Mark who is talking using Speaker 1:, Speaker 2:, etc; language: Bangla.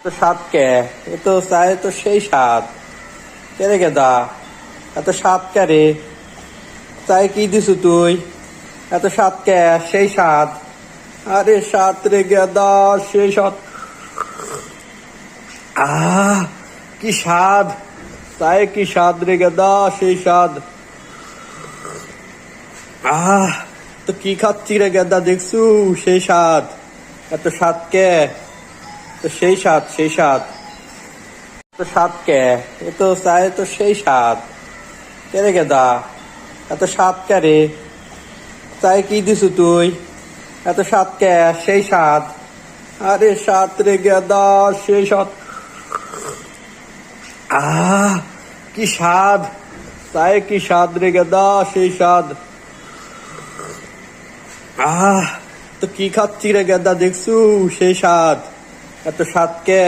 Speaker 1: তো স্বাদ কে? এ তো চায়ে তো সেই স্বাদ। কে রে গেদা, এত স্বাদ কে রে? চায়ে কি দিছু তুই? এত স্বাদ কে? সেই স্বাদ। আরে স্বাদ রে গেদা, সেই স্বাদ। কি স্বাদ! চায়ে কি স্বাদ রে গেদা, সেই স্বাদ। তো কি খাচ্ছি রে গেদা, দেখছু? সেই স্বাদ। এত স্বাদ কে? তো সেই স্বাদ, সেই স্বাদ। তো স্বাদ কে? এ তো চায়ে তো সেই স্বাদ। কে রে গেদা, এত স্বাদ কে রে? চায়ে কি দিছু তুই? এত স্বাদ কে? সেই স্বাদ। আরে স্বাদ রে গেদা, সেই স্বাদ। কি স্বাদ! চায়ে কি স্বাদ রে গেদা, সেই স্বাদ। তো কি খাচ্ছি রে গেদা, দেখছু? সেই স্বাদ। এত স্বাদ কে?